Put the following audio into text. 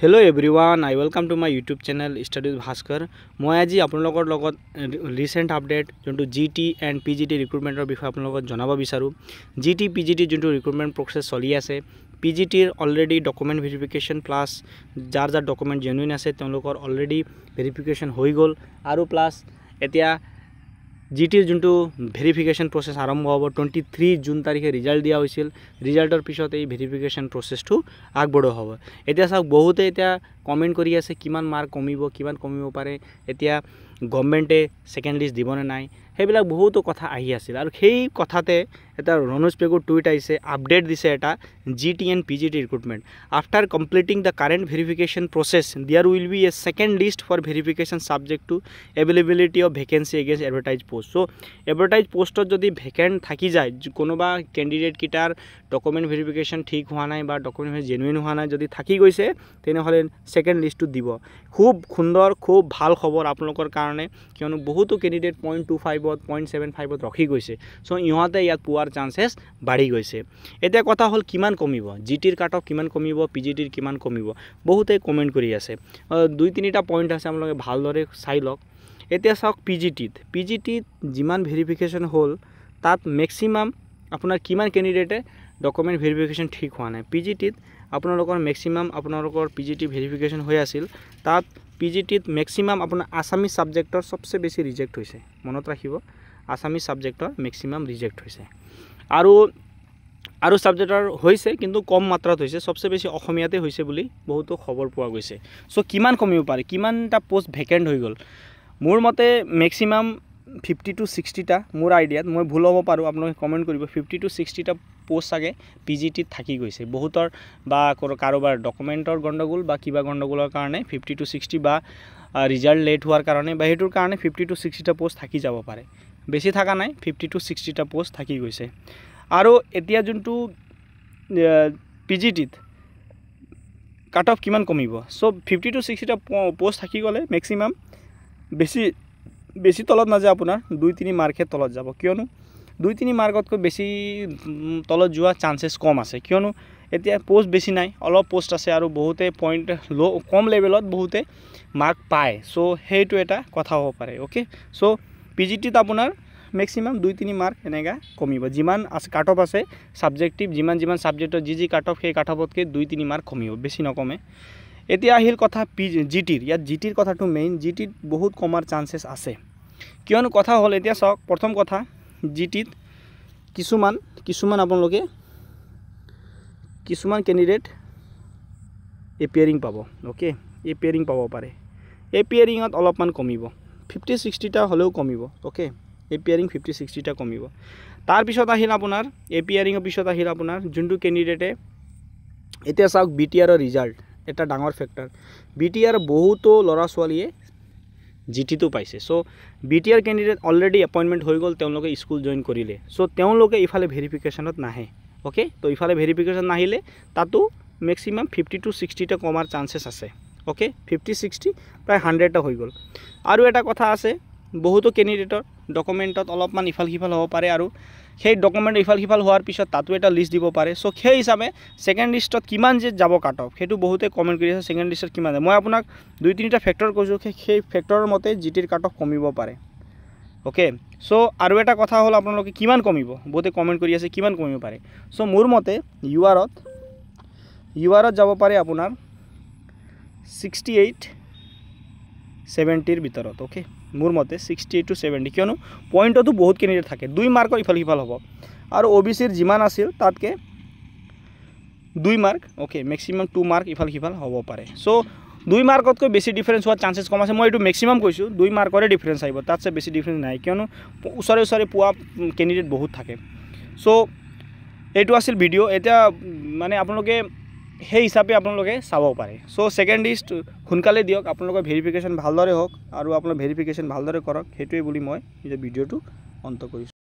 Hello everyone, I welcome to my YouTube channel Study with Bhaskar. মই আজি আপোনালোকৰ লগত ৰিসেন্ট আপডেট যোনটো জিটি এণ্ড পিজিটি ৰিক্ৰুটমেণ্টৰ বিষয়ে আপোনালোকক জনাব বিচাৰো। জিটি পিজিটি যোনটো ৰিক্ৰুটমেণ্ট প্ৰসেছ চলি আছে, পিজিটিৰ অলৰেডি ডকুমেণ্ট ভেৰিফিকেশ্যন প্লাছ যাৰ ডকুমেণ্ট জেনুইন আছে তেওঁলোকৰ অলৰেডি ভেৰিফিকেশ্যন হৈ গ'ল আৰু প্লাছ এতিয়া জিটিৰ যোনটো ভেৰিফিকেশ্যন প্ৰসেছ আৰম্ভ হ'ব 23 জুন তাৰিখে ৰিজাল্ট দিয়া হৈছিল। ৰিজাল্টৰ পিছত এই ভেৰিফিকেশ্যন প্ৰসেছটো আগবঢ়োৱা হ'ব। এতিয়া চাওক বহুতে এতিয়া কমেণ্ট কৰি আছে কিমান মাৰ্ক কমিব পাৰে, এতিয়া গভৰ্ণমেণ্টে সেকেন্ড লিষ্ট দিবনে নাই, সেইবিলাক বহুতো কথা আহি আছিল আৰু সেই কথাতে এটা ৰনোজ পেগুৰ টুইট আহিছে, আপডেট দিছে এটা GT and PGT recruitment after completing the current verification process there will be a second list for verification subject to availability of vacancy against advertise post. So' advertise পোষ্টত যদি ভেকেণ্ট থাকি যায়, কোনোবা candidate কিটাৰ document verification ঠিক হোৱা নাই বা document genuine হোৱা নাই, যদি থাকি গৈছে তেনেহ'লে সেকেন্ড লিষ্টটো দিব। খুব সুন্দৰ, খুব ভাল খবৰ আপোনালোকৰ কাৰণে, কিয়নো বহুতো কেণ্ডিডেট 0.25 0.75 ৰখি গৈছে। চ' ইহঁতে ইয়াত পোৱাৰ চান্সেছ বাঢ়ি গৈছে। এতিয়া কথা হ'ল কিমান কমিব, জিটিৰ কাট অফ কিমান কমিব, পিজিটিৰ কিমান কমিব, বহুতে কমেণ্ট কৰি আছে। 2-3টা পইণ্ট আছে, আপোনালোকে ভালদৰে চাই লওক। এতিয়া চাওক পিজিটিত যিমান ভেৰিফিকেশ্যন হ'ল তাত মেক্সিমাম আপোনাৰ কিমান কেণ্ডিডেটে ডকুমেণ্ট ভেৰিফিকেশ্যন ঠিক হোৱা নাই। পিজিটিত আপোনালোকৰ মেক্সিমাম আপোনালোকৰ পিজিটি ভেৰিফিকেশ্যন হৈ আছিল, তাত পিজিটিত মেক্সিমাম আপোনাৰ আছামিজ ছাবজেক্টৰ সবচে বেছি ৰিজেক্ট হৈছে। মনত ৰাখিব, আছামিজ ছাবজেক্টৰ মেক্সিমাম ৰিজেক্ট হৈছে আৰু ছাবজেক্টৰ হৈছে কিন্তু কম মাত্ৰাত হৈছে, সবচে বেছি অসমীয়াতে হৈছে বুলি বহুতো খবৰ পোৱা গৈছে। চ' কিমান কমিব পাৰে, কিমানটা পোষ্ট ভেকেণ্ট হৈ গ'ল, মোৰ মতে মেক্সিমাম 50 to 60টা, মোৰ আইডিয়াত, মই ভুল হ'ব পাৰোঁ, আপোনালোকে কমেণ্ট কৰিব। 50 to 60টা পোষ্ট চাগে পিজিটিত থাকি গৈছে, বহুতৰ বা কাৰোবাৰ ডকুমেণ্টৰ গণ্ডগোল বা কিবা গণ্ডগোলৰ কাৰণে 50 to 60 বা ৰিজাল্ট লেট হোৱাৰ কাৰণে বা সেইটোৰ কাৰণে 50 to 60টা পোষ্ট থাকি যাব পাৰে। বেছি থকা নাই, 50 to 60টা পোষ্ট থাকি গৈছে। আৰু এতিয়া যোনটো পিজিটিত কাট অফ কিমান কমিব, চ' 50 to 60টা পোষ্ট থাকি গ'লে মেক্সিমাম বেছি তলত নাযায়, আপোনাৰ 2-3 মাৰ্কহে তলত যাব, কিয়নো 2-3 মাৰ্কতকৈ বেছি তলত যোৱা চান্সেছ কম আছে, কিয়নো এতিয়া পোষ্ট বেছি নাই, অলপ পোষ্ট আছে আৰু বহুতে পইণ্ট কম লেভেলত বহুতে মাৰ্ক পায়। চ' সেইটো এটা কথা হ'ব পাৰে। অ'কে, চ' পিজিটিত আপোনাৰ মেক্সিমাম 2-3 মাৰ্ক এনেকৈ কমিব, যিমান আছে কাট অফ আছে ছাবজেক্টিভ, যিমান ছাবজেক্টৰ যি কাট অফ, সেই কাট অফতকৈ 2-3 মাৰ্ক কমিব, বেছি নকমে। এতিয়া আহিল কথা জিটিৰ, ইয়াত জিটিৰ কথাটো মেইন, জিটিত বহুত কমাৰ চান্সেছ আছে, কিয়নো কথা হ'ল এতিয়া চাওক, প্ৰথম কথা জিটিত কিছুমান আপোনালোকে কিছুমান কেণ্ডিডেট এপিয়াৰিং পাব। অ'কে, এপিয়াৰিং পাব পাৰে, এপিয়াৰিঙত অলপমান কমিব, 50-60টা হ'লেও কমিব। অ'কে, এপিয়াৰিং 50-60টা কমিব। তাৰপিছত আহিল আপোনাৰ এপিয়াৰিঙৰ পিছত আহিল আপোনাৰ যোনটো কেণ্ডিডেটে, এতিয়া চাওক বিটিআৰৰ ৰিজাল্ট এটা ডাঙৰ ফেক্টৰ, বিটিআৰ বহুতো ল'ৰা ছোৱালীয়ে জিটিটো পাইছে। চ' বিটিআৰ কেণ্ডিডেট অলৰেডি এপইণ্টমেণ্ট হৈ গ'ল, তেওঁলোকে স্কুল জইন কৰিলে, চ' তেওঁলোকে ইফালে ভেৰিফিকেশ্যনত নাহে। অ'কে, তো ইফালে ভেৰিফিকেশ্যন নাহিলে তাতো মেক্সিমাম 50 to 60টা কমাৰ চান্সেছ আছে। অ'কে, 50-60 প্ৰায় 100টা হৈ গ'ল। আৰু এটা কথা আছে, বহুতো কেণ্ডিডেটৰ ডকুমেণ্টত অলপমান ইফাল সিফাল হ'ব পাৰে, আৰু সেই ডকুমেণ্ট ইফাল সিফাল হোৱাৰ পিছত তাতো এটা লিষ্ট দিব পাৰে। চ' সেই হিচাপে সেকেণ্ড লিষ্টত কিমান যে যাব কাট অফ, সেইটো বহুতে কমেণ্ট কৰি আছে, সেকেণ্ড লিষ্টত কিমান যায়। মই আপোনাক 2-3টা ফেক্টৰ কৈছোঁ, সেই ফেক্টৰৰ মতে জিটিৰ কাট অফ কমিব পাৰে। অ'কে, চ' আৰু এটা কথা হ'ল আপোনালোকে কিমান কমিব, বহুতে কমেণ্ট কৰি আছে কিমান কমিব পাৰে। চ' মোৰ মতে ইউআৰত যাব পাৰে আপোনাৰ 68-70ৰ ভিতৰত। অ'কে, মোৰ মতে 68 to 70, কিয়নো পইণ্টতো বহুত কেণ্ডিডেট থাকে, 2 মাৰ্কৰ ইফাল সিফাল হ'ব, আৰু OBCৰ যিমান আছিল তাতকৈ 2 মাৰ্ক, অ'কে, মেক্সিমাম 2 মাৰ্ক ইফাল সিফাল হ'ব পাৰে। চ' 2 মাৰ্কতকৈ বেছি ডিফাৰেঞ্চ হোৱাৰ চান্সেছ কম আছে, মই এইটো মেক্সিমাম কৈছোঁ, 2 মাৰ্কৰে ডিফাৰেঞ্চ আহিব, তাতছে বেছি ডিফাৰেঞ্চ নাই, কিয়নো ওচৰে পোৱা কেণ্ডিডেট বহুত থাকে। চ' এইটো আছিল ভিডিঅ'। এতিয়া মানে আপোনালোকে সেই হিচাপে আপোনালোকে চাব পাৰে। চ' সেকেণ্ড লিষ্ট সোনকালে দিয়ক, আপোনালোকৰ ভেৰিফিকেশ্যন ভালদৰে হওক আৰু আপোনাৰ ভেৰিফিকেশ্যন ভালদৰে কৰক, সেইটোৱে বুলি মই নিজৰ ভিডিঅ'টো অন্ত কৰিছোঁ।